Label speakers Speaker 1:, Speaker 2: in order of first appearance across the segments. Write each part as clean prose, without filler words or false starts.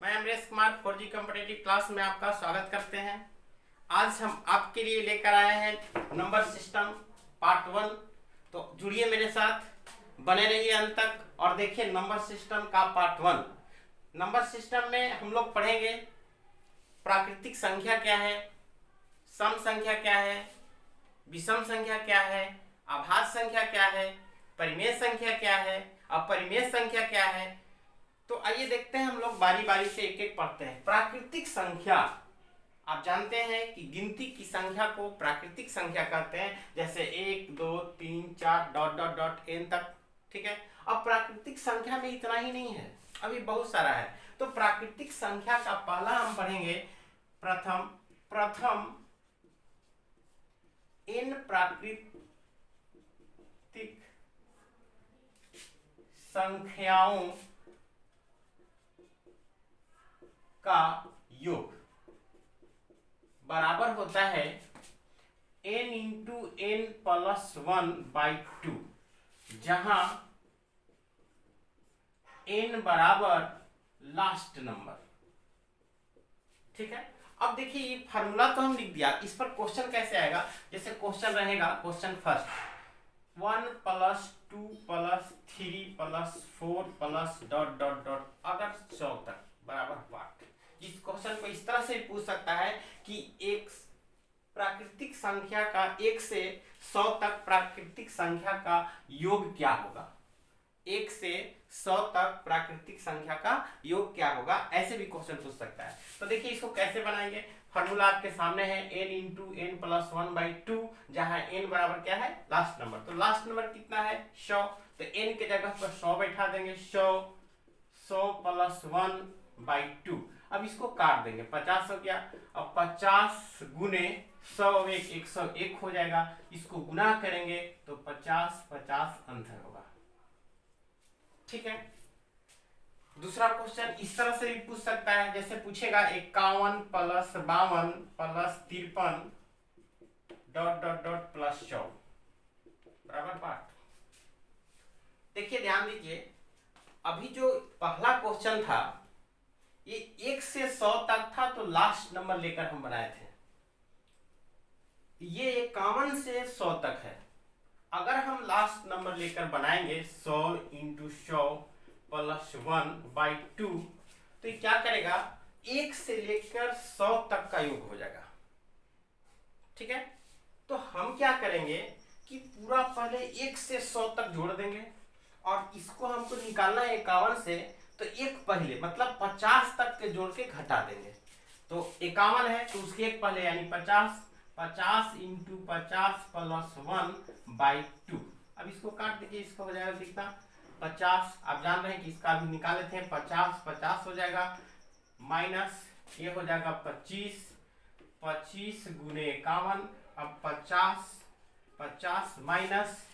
Speaker 1: मैं Amresh Kumar 4G competitive class में आपका स्वागत करते हैं। आज हम आपके लिए लेकर आए हैं नंबर सिस्टम पार्ट 1। तो जुड़िए मेरे साथ, बने रहिए अंत तक और देखिए नंबर सिस्टम का पार्ट 1। नंबर सिस्टम में हम लोग पढ़ेंगे प्राकृतिक संख्या क्या है, सम संख्या क्या है, विषम संख्या क्या है, अभाज्य संख्या क्या है, परिमेय संख्या क्या है, अपरिमेय संख्या क्या है। तो आइए देखते हैं, हम लोग बारी बारी से एक एक पढ़ते हैं। प्राकृतिक संख्या, आप जानते हैं कि गिनती की संख्या को प्राकृतिक संख्या कहते हैं, जैसे 1 2 3 4 डॉट डॉट डॉट एन तक। ठीक है। अब प्राकृतिक संख्या में इतना ही नहीं है, अभी बहुत सारा है। तो प्राकृतिक संख्या का पहला हम पढ़ेंगे प्रथम इन प्राकृतिक संख्याओं का योग बराबर होता है n इंटू n प्लस 1/2, जहां n बराबर लास्ट नंबर। ठीक है। अब देखिए, ये फार्मूला तो हम लिख दिया, इस पर क्वेश्चन कैसे आएगा। जैसे क्वेश्चन रहेगा, question first 1 plus 2 plus 3 plus 4 plus dot dot dot अगर 100 तक बराबर पार्ट। इस क्वेश्चन को इस तरह से पूछ सकता है कि एक प्राकृतिक संख्या का 1 से 100 तक प्राकृतिक संख्या का योग क्या होगा। 1 से 100 तक प्राकृतिक संख्या का योग क्या होगा, ऐसे भी क्वेश्चन पूछ सकता है। तो देखिए इसको कैसे बनाएंगे। फॉर्मूला आपके सामने है n इंटू n प्लस 1/2, जहां n बराबर क्या है, लास्ट नंबर। तो लास्ट नंबर कितना है, 100। तो n के जगह पर 100 बैठा देंगे, 100 प्लस 1/2। अब इसको काट देंगे, 50 हो गया। अब 50 गुने 100 101 हो जाएगा। इसको गुना करेंगे तो 50 50 आंसर होगा। ठीक है। दूसरा क्वेश्चन इस तरह से भी पूछ सकता है, जैसे पूछेगा 51 plus 52 plus 53 dot dot dot plus 100 बराबर पार्ट। देखिए ध्यान दीजिए, अभी जो पहला क्वेश्चन था ये 1 से 100 तक था, तो लास्ट नंबर लेकर हम बनाए थे। ये 51 से 100 तक है। अगर हम लास्ट नंबर लेकर बनाएंगे 100 इंटू 100 प्लस 1/2, तो ये क्या करेगा, 1 से लेकर 100 तक का योग हो जाएगा। ठीक है। तो हम क्या करेंगे कि पूरा पहले 1 से 100 तक जोड़ देंगे, और इसको हमको निकालना है 51 से, तो एक पहले मतलब 50 तक के जोड़ के घटा देंगे। तो 51 है तो उसके एक पहले यानी 50 इंटू 50 प्लस 1/2। अब इसको काट दीजिए, इसका हो जाएगा कितना, 50। आप जान रहे हैं कि इसका भी निकाले थे, 50 50 हो जाएगा, माइनस ये हो जाएगा 25 गुने 51। अब 50 50 माइनस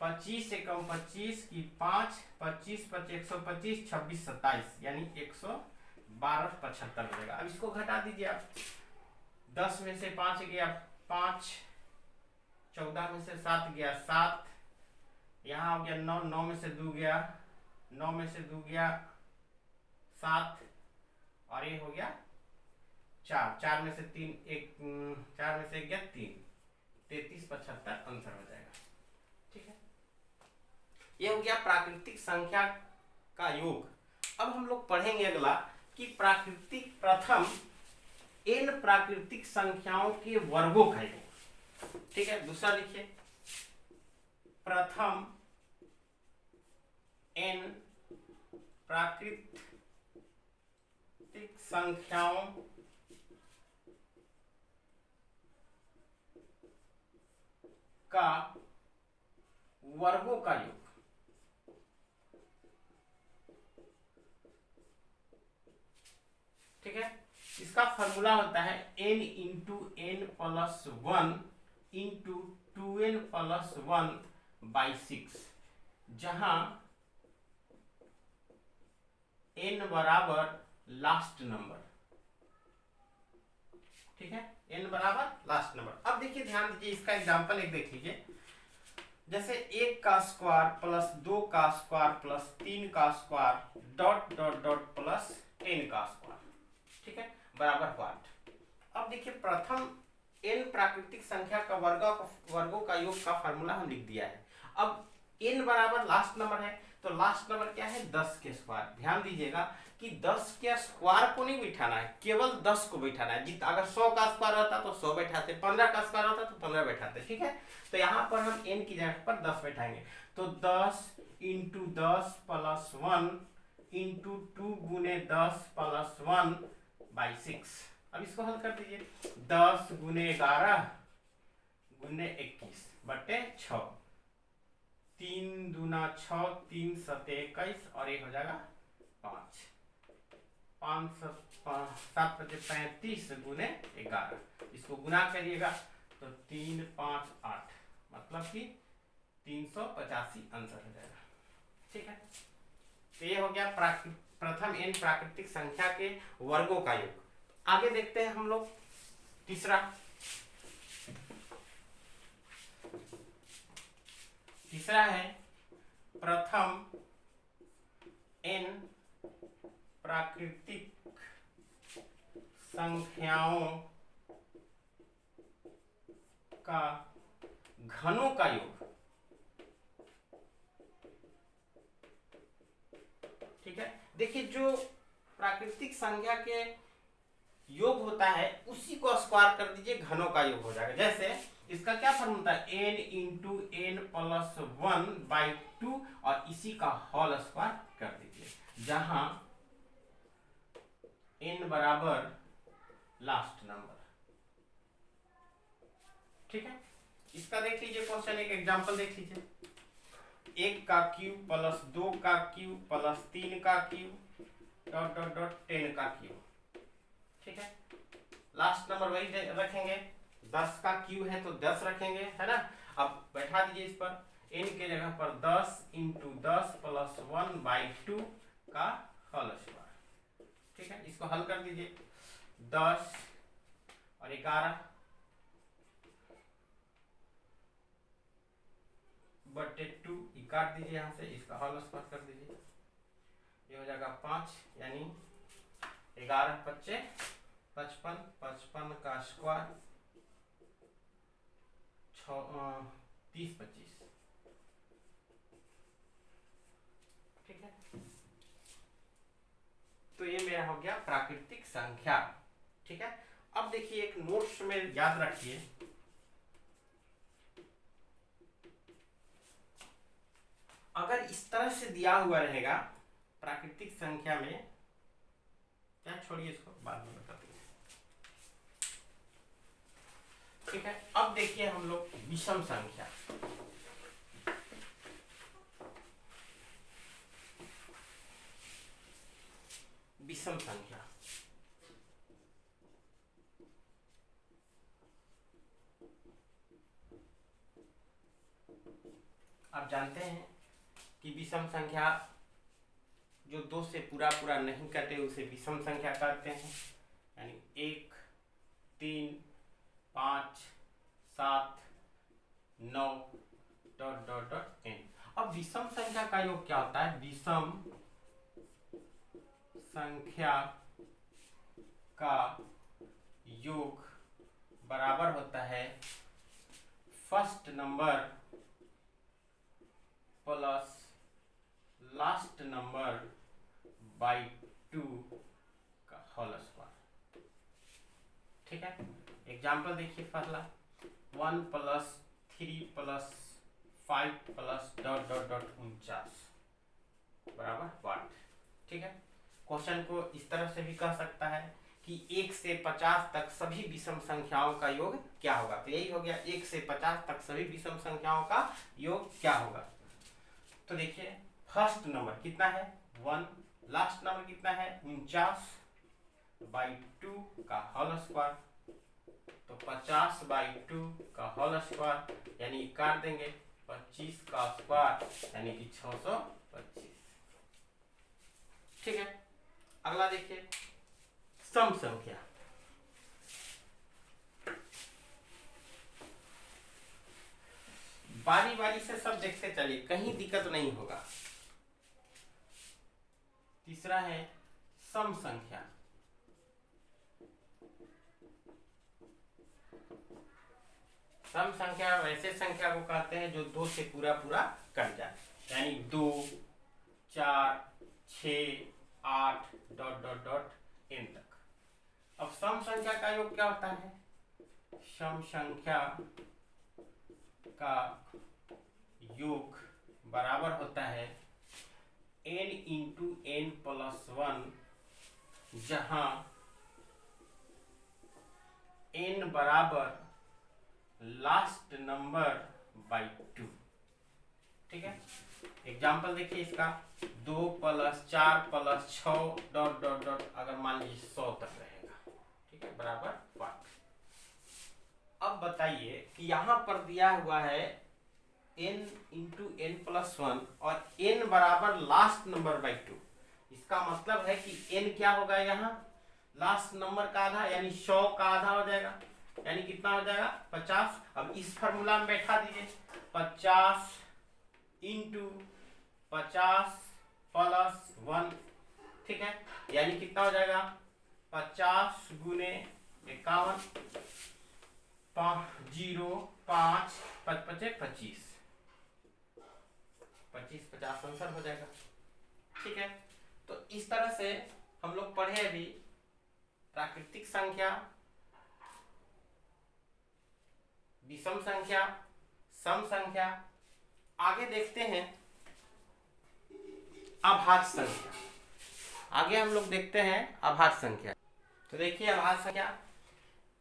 Speaker 1: 25 से कम 25 की 5, 25 5 125, 26 27 यानी 112 75 हो जाएगा। अब इसको घटा दीजिए आप, 10 में से 5 गया 5, 14 में से 7 गया 7, यहाँ हो गया 9, 9 में से 2 गया, 9 में से 2 गया 7, और ये हो गया 4, 4 में से 3 1, 4 में से गया 3, 33 75 आंसर हो जाएगा। ठीक है। ये हो गया प्राकृतिक संख्या का योग। अब हम लोग पढ़ेंगे अगला कि प्रथम n प्राकृतिक संख्याओं के वर्गों का योग। ठीक है। दूसरा लिखिए, प्रथम n प्राकृतिक संख्याओं का वर्गों का योग। ठीक है। इसका फॉर्मूला होता है n into n plus 1 into 2n plus 1/6, जहां n बराबर लास्ट नंबर। ठीक है। n बराबर लास्ट नंबर। अब देखिए ध्यान दीजिए, इसका एग्जांपल एक देख लीजिए। जैसे 1 का स्क्वायर प्लस 2 का स्क्वायर प्लस 3 का square dot dot dot plus 10 10 का स्क्वायर, ठीक है, बराबर व्हाट। अब देखिए प्रथम n प्राकृतिक संख्या का वर्गों का योग का फार्मूला हम लिख दिया है। अब n बराबर लास्ट नंबर है, तो लास्ट नंबर क्या है 10 के स्क्वायर। ध्यान दीजिएगा कि 10 के स्क्वायर को नहीं बिठाना है, केवल 10 को बिठाना है। जित अगर 100 का स्क्वायर होता तो 100 बैठाते, 15 का स्क्वायर होता तो 15 बैठाते, ठीक है। तो यहाँ पर हम n की जगह पर 10 बैठाएंगे, तो 10 इंटू 10 प्लस 1 इंटू 2 गुने 10 प्लस 1 बाई 6। अब इसको हल कर दीजिए, 10 गुने 11 गुने 21 बटे 6, 3 दूना 6, 3 सते 21 और ये हो जाएगा 5, 7 बचे 35 गुने 11। इसको गुना करिएगा तो 3 5 8, मतलब कि 385 आंसर हो जाएगा, ठीक है। तो ये हो गया प्रथम n प्राकृतिक संख्या के वर्गों का योग। आगे देखते हैं हम लोग तीसरा है प्रथम n प्राकृतिक संख्याओं का घनों का योग, ठीक है। देखिए जो प्राकृतिक संख्या के योग होता है उसी को स्क्वायर कर दीजिए, घनों का योग हो जाएगा। जैसे इसका क्या फॉर्मूला है, n into n plus 1 by 2 और इसी का होल स्क्वायर कर दीजिए, जहां n बराबर लास्ट नंबर, ठीक है। इसका देख लीजिए क्वेश्चन, एक एग्जांपल देख लीजिए, 1 का क्यूब प्लस 2 का क्यूब प्लस 3 का क्यूब डॉट डॉट डॉट 10 का क्यूब, ठीक है। लास्ट नंबर वही रखेंगे, 10 का क्यूब है तो 10 रखेंगे, है ना। अब बैठा दीजिए इस पर, n के जगह पर 10 इंटू 10 प्लस 1 बाई 2 का होल स्क्वायर, ठीक है। इसको हल कर दीजिए, 10 और 11 बटे 2 काट दीजिए यहाँ से, इसका होल स्क्वायर कर दीजिए, ये हो जाएगा 5, यानी 11 बच्चे 55, 55 का स्क्वायर 30 25, ठीक है। तो ये मेरा हो गया प्राकृतिक संख्या, ठीक है। अब देखिए एक नोट्स में याद रखिए, अगर इस तरह से दिया हुआ रहेगा प्राकृतिक संख्या में, क्या छोड़िए इसको बाद में बता देंगे, ठीक है। अब देखिए हम लोग विषम संख्या, विषम संख्या आप जानते हैं कि विषम संख्या जो 2 से पूरा नहीं कटे उसे विषम संख्या कहते हैं, यानी 1 3 5 7 9 डॉट डॉट डॉट n। अब विषम संख्या का योग क्या होता है, विषम संख्या का योग बराबर होता है first number plus last number by 2 का होल स्क्वायर, ठीक है। एग्जाम्पल देखिए पहला, 1 plus 3 plus 5 plus dot dot dot 49 बराबर व्हाट, ठीक है। क्वेश्चन को इस तरह से भी कह सकता है कि 1 से 50 तक सभी विषम संख्याओं का योग क्या होगा। तो यही हो गया, 1 से 50 तक सभी विषम संख्याओं का योग क्या होगा। तो देखिए फर्स्ट नंबर कितना है 1, लास्ट नंबर कितना है 49 बाई 2 का होल स्क्वायर, तो 50 बाई 2 का होल स्क्वायर यानी काट देंगे 25 का स्क्वायर यानी कि 625, ठीक है। अगला देखिए सम संख्या, बारी बारी से सब देखते चलिए, कहीं दिक्कत नहीं होगा। तीसरा है सम संख्या। सम संख्या वैसे संख्या को कहते हैं जो 2 से पूरा पूरा कट जाए, यानी 2, 4, 6, 8 डॉट डॉट डॉट n तक। अब सम संख्या का योग क्या होता है? सम संख्या का योग बराबर होता है n इंटू n प्लस 1, जहां n बराबर लास्ट नंबर बाई 2। ठीक है, एग्जाम्पल देखिए इसका, 2 + 4 + 6 डॉट डॉट डॉट, अगर मान लीजिए 100 तक रहेगा, ठीक है, बराबर 5। अब बताइए कि यहां पर दिया हुआ है n इंटू n प्लस 1 और n बराबर लास्ट नंबर बाई 2। इसका मतलब है कि n क्या होगा? यहाँ लास्ट नंबर का आधा, यानी 100 का आधा हो जाएगा, यानी कितना हो जाएगा? 50। अब इस फॉर्मूला में बैठा दीजिए, 50 इंटू 50 प्लस 1, ठीक है, यानी कितना हो जाएगा? 50 गुने 51, 0, 5, 5, 25, 50 आंसर हो जाएगा। ठीक है, तो इस तरह से हम लोग पढ़े अभी प्राकृतिक संख्या, विषम संख्या, सम संख्या। आगे देखते हैं अभाज्य संख्या। आगे हम लोग देखते हैं अभाज्य संख्या। तो देखिए अभाज्य संख्या,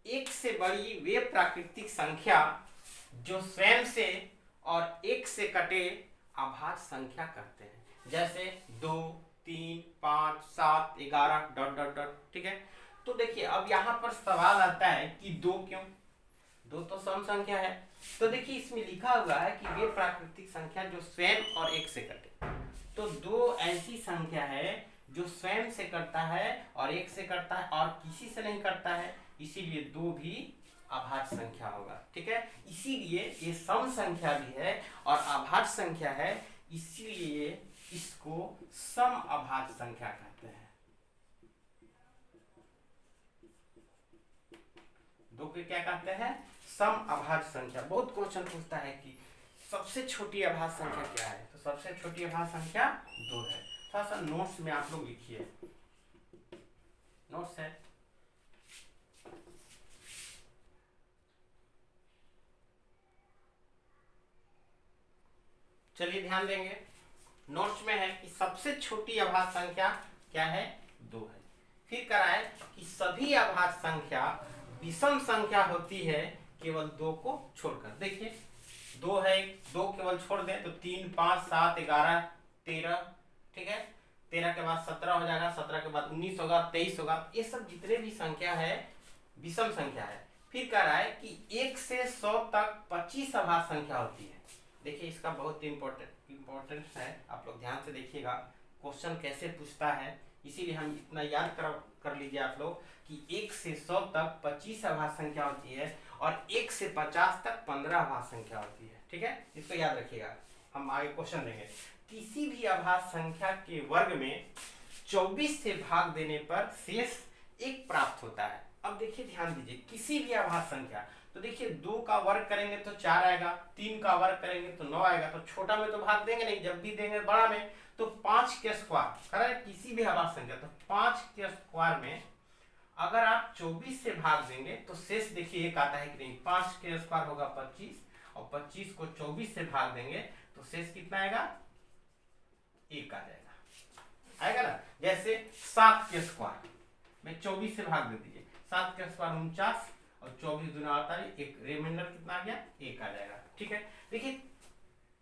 Speaker 1: एक से बड़ी वे प्राकृतिक संख्या जो स्वयं से और एक से कटे अभाज्य संख्या करते हैं, जैसे 2, 3, 5, 7, 11 डॉट डॉट डॉट। ठीक है, तो देखिए अब यहाँ पर सवाल आता है कि 2 क्यों? 2 तो सम संख्या है। तो देखिए इसमें लिखा हुआ है कि वे प्राकृतिक संख्या जो स्वयं और एक से कटे। तो 2 ऐसी संख्या है जो स्वयं से करता है और एक से करता है और किसी से नहीं करता है, इसीलिए 2 भी अभाज्य संख्या होगा। ठीक है, इसीलिए ये सम संख्या भी है और अभाज्य संख्या है, इसीलिए इसको सम अभाज्य संख्या कहते हैं। 2 के क्या कहते हैं? सम अभाज्य संख्या। बहुत क्वेश्चन पूछता है कि सबसे छोटी अभाज्य संख्या क्या है? तो सबसे छोटी अभाज्य संख्या 2 है। थोड़ा सा नोट्स में आप लोग लिखिए, नोट्स है। चलिए ध्यान देंगे, नोट्स में है कि सबसे छोटी अभाज्य संख्या क्या है? 2 है। फिर कराए कि सभी अभाज्य संख्या विषम संख्या होती है केवल 2 को छोड़कर। देखिए 2 है, 2 केवल छोड़ दें तो 3, 5, 7, 11, 13। ठीक है, 13 के बाद 17 हो जाएगा, 17 के बाद 19 होगा, 23 होगा। ये सब जितने भी संख्या है विषम संख्या है। फिर कह रहा है कि 1 से 100 तक 25 अभाज्य संख्या होती है। देखिए इसका बहुत इम्पोर्टेंट है, आप लोग ध्यान से देखिएगा क्वेश्चन कैसे पूछता है, इसीलिए हम इतना याद कर लीजिए आप लोग कि 1 से 100 तक 25 अभाज्य संख्या होती है और 1 से 50 तक 15 अभाज्य संख्या होती है। ठीक है, इसको याद रखिएगा, हम आगे क्वेश्चन देंगे। किसी भी अभाज्य संख्या के वर्ग में 24 से भाग देने पर शेष 1 प्राप्त होता है। अब देखिए ध्यान दीजिए, किसी भी अभाज्य संख्या, तो देखिए 2 का वर्ग करेंगे तो 4 आएगा, 3 का वर्ग करेंगे तो 9 आएगा, तो छोटा में तो भाग देंगे नहीं, जब भी देंगे बड़ा में। तो 5 के स्क्वायर करें किसी भी अभाज्य संख्या, तो 5 के स्क्वायर में अगर आप 24 से भाग देंगे तो शेष देखिए 1 आता है कि नहीं? 5 के स्क्वायर होगा 25 और 25 को 24 से भाग देंगे तो शेष कितना आएगा? 1 आ जाएगा, आएगा ना। जैसे 7 के स्क्वायर में 24 से भाग दे दीजिए, 7 के स्क्वायर 49 और 24 दूना 48, एक रिमाइंडर कितना आ गया? 1 आ जाएगा। ठीक है, देखिए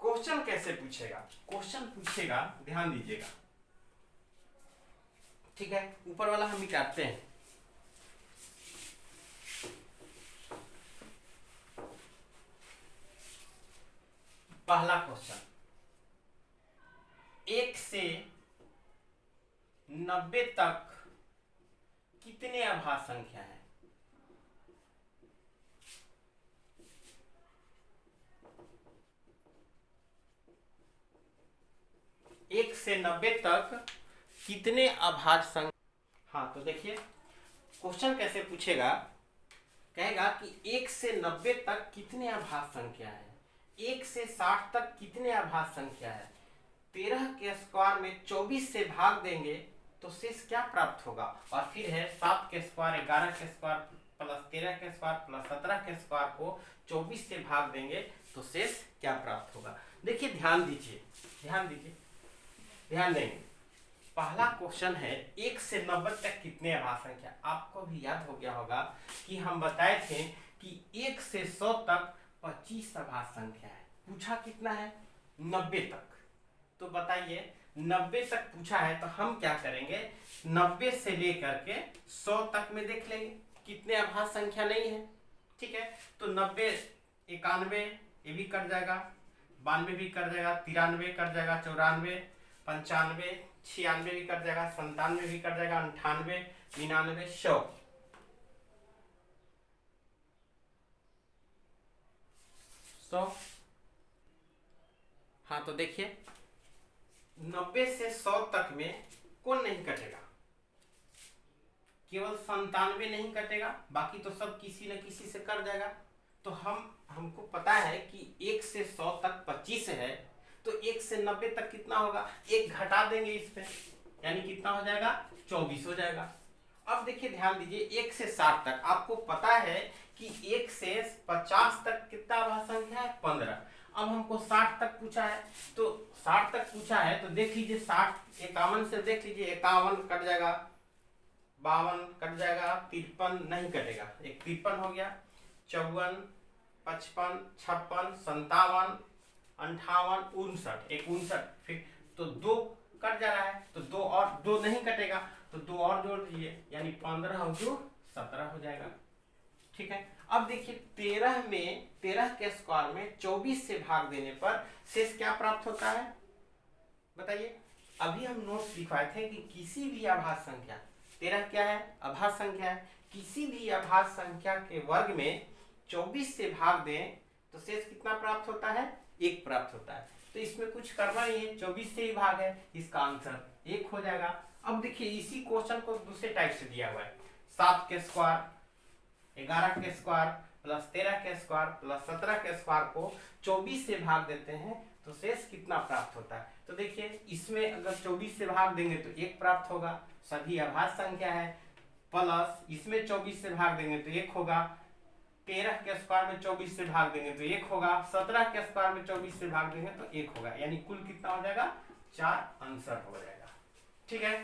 Speaker 1: क्वेश्चन कैसे पूछेगा? क्वेश्चन पूछेगा, ध्यान दीजिएगा। ठीक है, ऊपर वाला हम मिटाते हैं। पहला क्वेश्चन, 1 से 90 तक कितने अभाज्य संख्या है? एक से 90 तक कितने अभाज्य संख्या? हाँ तो देखिए क्वेश्चन कैसे पूछेगा, कहेगा कि 1 से 90 तक कितने आभाज्य संख्या है, 1 से 60 तक कितने आभाज्य संख्या है, 13 के स्क्वायर में 24 से भाग देंगे तो शेष क्या प्राप्त होगा, और फिर है 7 के स्क्वायर 11 के स्क्वायर प्लस 13 के स्क्वायर प्लस 17 के स्क्वायर को 24 से भाग देंगे तो शेष क्या प्राप्त होगा। देखिए ध्यान दीजिए, ध्यान देंगे। पहला क्वेश्चन है 1 से 90 तक कितने आभाज्य संख्या। आपको भी याद हो गया होगा कि हम बताए थे कि 1 से 100 तक 25 आभाज्य संख्या है। पूछा कितना है, 90 तक। तो बताइए 90 तक पूछा है तो हम क्या करेंगे, 90 से लेकर के 100 तक में देख लेंगे कितने आभाज्य संख्या नहीं है। ठीक है, तो 90 91 ये भी कट जाएगा, 92 भी कट जाएगा, 93 कट जाएगा, 94 95 96 भी कट जाएगा, 97 भी कट जाएगा, 98 99 100। हाँ तो देखिए 90 से 100 तक में कौन नहीं कटेगा, केवल 97 नहीं कटेगा, बाकी तो सब किसी न किसी से कट जाएगा। तो हमको पता है कि 1 से 100 तक 25 है, तो 1 से 90 तक कितना होगा, एक घटा देंगे इस पे, यानी कितना हो जाएगा 24 हो जाएगा। अब देखिए ध्यान दीजिए 1 से 60 तक आपको पता है कि 1 से 50 तक कितना आभाज्य संख्या है 15। अब हमको 60 तक पूछा है, तो 60 तक पूछा है तो देख लीजिए 60 51 से देख लीजिए 51 कट जाएगा, 52 कट जाएगा, 53 नहीं कटेगा, एक 53 हो गया, 54 55 56 57 58 59 एक 59, फिर तो 2 कट जा रहा है, तो 2 और 2 नहीं कटेगा, तो 2 और जोड़ दीजिए, यानी 15 और 2 17 हो जाएगा। ठीक है, अब देखिए 13 के स्क्वायर में 24 से भाग देने पर शेष क्या प्राप्त होता है बताइए। अभी हम नोट्स लिखवाए थे कि किसी भी आभाज्य संख्या, 13 क्या है आभाज्य संख्या है, किसी भी आभाज्य संख्या के वर्ग में 24 से भाग दें तो शेष कितना प्राप्त होता है, 1 प्राप्त होता है। तो इसमें कुछ करना नहीं है, 24 से ही भाग है, इसका आंसर 1 हो जाएगा। अब देखिए इसी क्वेश्चन को दूसरे टाइप से दिया हुआ है, 7 के स्क्वायर 11 के स्क्वायर प्लस 13 के स्क्वायर प्लस 17 के स्क्वायर को 24 से भाग देते हैं तो शेष कितना प्राप्त होता है। तो देखिए इसमें अगर 24 से भाग देंगे तो 1 प्राप्त होगा, सभी अभाज्य संख्या है, प्लस इसमें 24 से भाग देंगे तो 1 होगा, 13 के स्क्वायर में 24 से भाग देंगे तो 1 होगा, 17 के स्क्वायर में 24 से भाग देंगे तो 1 होगा, यानी कुल कितना हो जाएगा 4 आंसर हो जाएगा। ठीक है,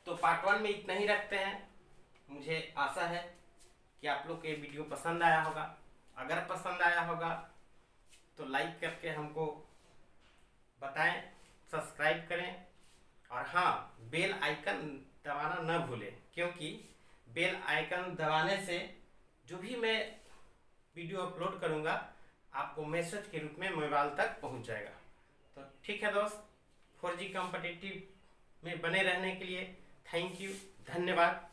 Speaker 1: तो पार्ट 1 में इतना ही रखते हैं। मुझे आशा है कि आप लोग को ये वीडियो पसंद आया होगा। अगर पसंद आया होगा तो लाइक करके हमको बताएं, सब्सक्राइब करें, और हाँ बेल आइकन दबाना न भूलें, क्योंकि बेल आइकन दबाने से जो भी मैं वीडियो अपलोड करूँगा आपको मैसेज के रूप में मोबाइल तक पहुँच जाएगा। तो ठीक है दोस्त, 4G कॉम्पिटिटिव में बने रहने के लिए थैंक यू, धन्यवाद।